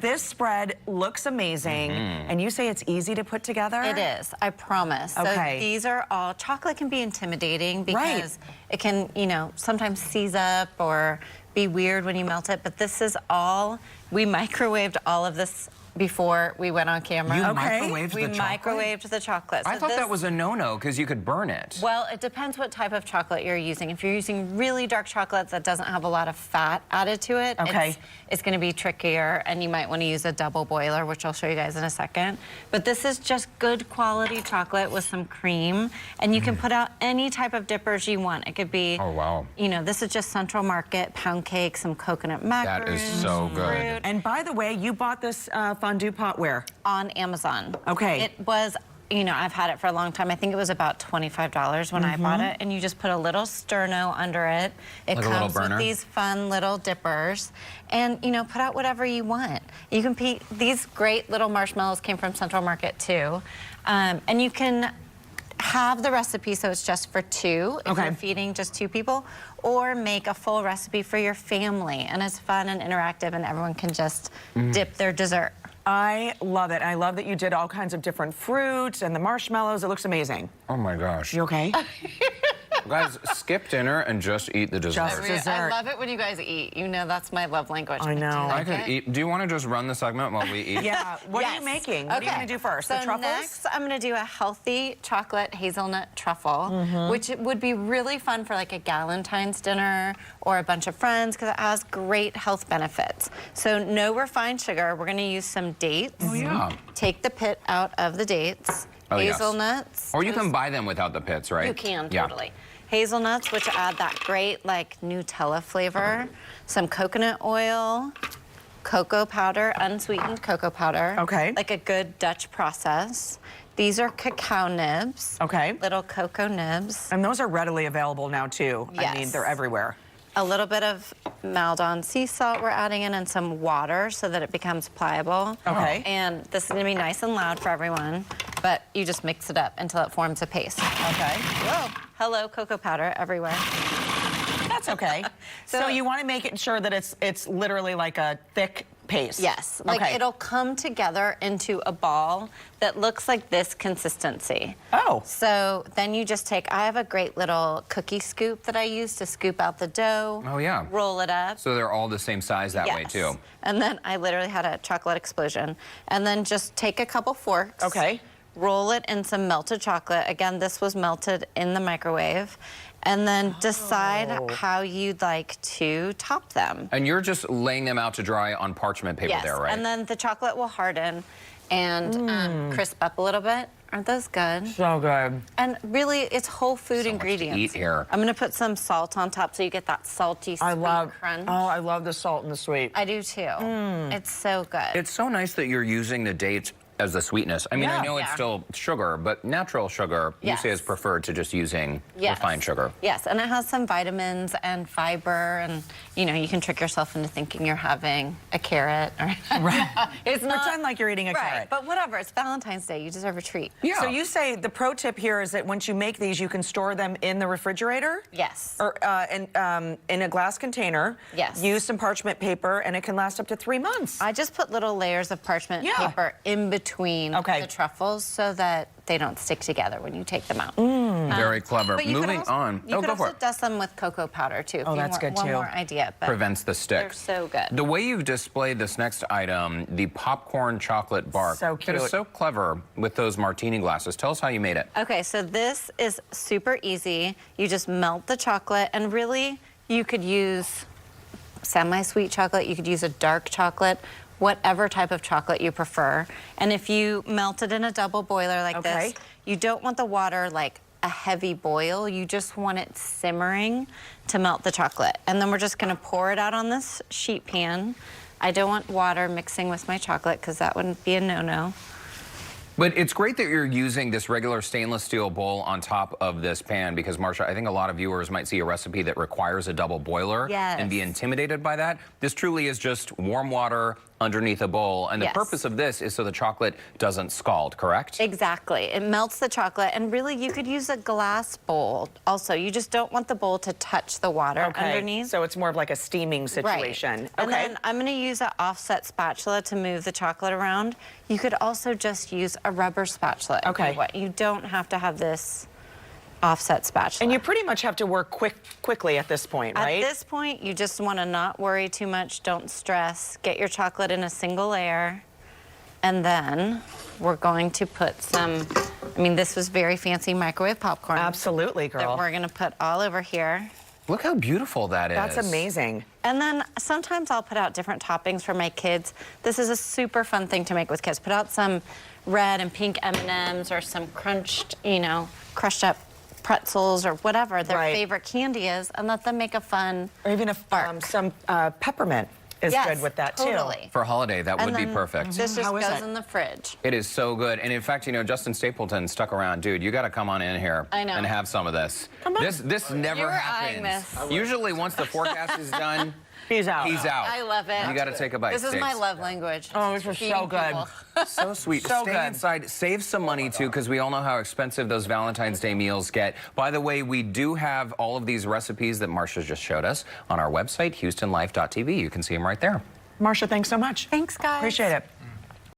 this spread looks amazing, and you say it's easy to put together? It is, I promise. Okay. So these are all, chocolate can be intimidating because it can, you know, sometimes seize up or be weird when you melt it, but this is all, we microwaved all of this before we went on camera. You microwaved the chocolate? We microwaved the chocolate. I thought that was a no-no because you could burn it. Well, it depends what type of chocolate you're using. If you're using really dark chocolate that doesn't have a lot of fat added to it, it's going to be trickier, and you might want to use a double boiler, which I'll show you guys in a second. But this is just good quality chocolate with some cream, and you can put out any type of dippers you want. It could be, you know, this is just Central Market pound cake, some coconut macaroons. That is so good. Fruit. And by the way, you bought this fondue pot where? On Amazon. Okay. It was, you know, I've had it for a long time. I think it was about $25 when I bought it, and you just put a little sterno under it. It like comes with these fun little dippers, and, you know, put out whatever you want. You can these great little marshmallows came from Central Market too, and you can have the recipe so it's just for two if you're feeding just two people, or make a full recipe for your family, and it's fun and interactive, and everyone can just dip their dessert. I love it. I love that you did all kinds of different fruits and the marshmallows. It looks amazing. Oh my gosh. You okay? Guys, skip dinner and just eat the dessert. Just dessert. I love it when you guys eat. You know that's my love language. I know. I could eat. Do you want to just run the segment while we eat? Yeah. What are you making? What are you going to do first? So the truffles? next, I'm going to do a healthy chocolate hazelnut truffle, which would be really fun for like a Galentine's dinner or a bunch of friends because it has great health benefits. So no refined sugar. We're going to use some dates. Oh, yeah. Take the pit out of the dates. Hazelnuts. Or you can buy them without the pits, right? You can, totally. Hazelnuts, which add that great like Nutella flavor. Some coconut oil, cocoa powder, unsweetened cocoa powder. Okay. Like a good Dutch process. These are cacao nibs. Okay. Little cocoa nibs. And those are readily available now too. Yes. I mean, they're everywhere. A little bit of Maldon sea salt we're adding in, and some water so that it becomes pliable. Okay. And this is gonna be nice and loud for everyone, but you just mix it up until it forms a paste. Okay. Whoa. Hello, cocoa powder everywhere. That's okay. So you want to make it sure that it's literally like a thick paste. Yes. Like it'll come together into a ball that looks like this consistency. Oh. So then you just take, I have a great little cookie scoop that I use to scoop out the dough. Oh, yeah. Roll it up. So they're all the same size that way, too. And then I literally had a chocolate explosion. And then just take a couple forks. Okay. Roll it in some melted chocolate. Again, this was melted in the microwave. And then decide how you'd like to top them. And you're just laying them out to dry on parchment paper there, right? And then the chocolate will harden and crisp up a little bit. Aren't those good? So good. And really, it's whole food ingredients. Much to eat here. I'm gonna put some salt on top so you get that salty, sweet crunch. Oh, I love the salt and the sweet. I do too. It's so good. It's so nice that you're using the dates as the sweetness. I mean, I know it's still sugar, but natural sugar, you say, is preferred to just using refined sugar. Yes, and it has some vitamins and fiber, and, you know, you can trick yourself into thinking you're having a carrot. Or it's not, Pretend like you're eating a carrot. But whatever, it's Valentine's Day. You deserve a treat. Yeah. So you say the pro tip here is that once you make these, you can store them in the refrigerator? Yes. Or in a glass container. Yes. Use some parchment paper, and it can last up to 3 months. I just put little layers of parchment paper in between the truffles so that they don't stick together when you take them out. Very clever. Moving on. You could also dust them with cocoa powder too. Oh, that's good too. One more idea. But prevents the stick. They're so good. The way you've displayed this next item, the popcorn chocolate bark. So cute. It is so clever with those martini glasses. Tell us how you made it. Okay, so this is super easy. You just melt the chocolate, and really you could use semi-sweet chocolate. You could use a dark chocolate, whatever type of chocolate you prefer. And if you melt it in a double boiler like this, you don't want the water like a heavy boil. You just want it simmering to melt the chocolate. And then we're just gonna pour it out on this sheet pan. I don't want water mixing with my chocolate because that wouldn't be a no-no. But it's great that you're using this regular stainless steel bowl on top of this pan because, Marcia, I think a lot of viewers might see a recipe that requires a double boiler and be intimidated by that. This truly is just warm water underneath a bowl. And the Yes. purpose of this is so the chocolate doesn't scald, correct? Exactly. It melts the chocolate, and really you could use a glass bowl also. You just don't want the bowl to touch the water underneath. So it's more of like a steaming situation. Right. And then I'm going to use an offset spatula to move the chocolate around. You could also just use a rubber spatula. Okay. You don't have to have this offset spatula. And you pretty much have to work quickly at this point, right? At this point, you just want to not worry too much. Don't stress. Get your chocolate in a single layer. And then we're going to put some, I mean, this was very fancy microwave popcorn. Absolutely, girl. That we're going to put all over here. Look how beautiful that is. That's amazing. And then sometimes I'll put out different toppings for my kids. This is a super fun thing to make with kids. Put out some red and pink M&Ms or some crunched, crushed up pretzels or whatever their favorite candy is, and let them make a fun Or even if some peppermint is good with that totally. too. For a holiday, that would be perfect. This just How is goes it? in the fridge. It is so good. And in fact, Justin Stapleton stuck around. Dude, you got to come on in here I know. and have some of this. Come on. This never You were eyeing happens. this. Usually once the forecast is done, He's out. he's out. I love it. You got to take a bite. This is my Sticks. love language. Oh, this was so good. So sweet. So Stay good. inside. Save some money, too, because we all know how expensive those Valentine's Day meals get. By the way, we do have all of these recipes that Marsha just showed us on our website, HoustonLife.tv. You can see them right there. Marsha, thanks so much. Thanks, guys. Appreciate it.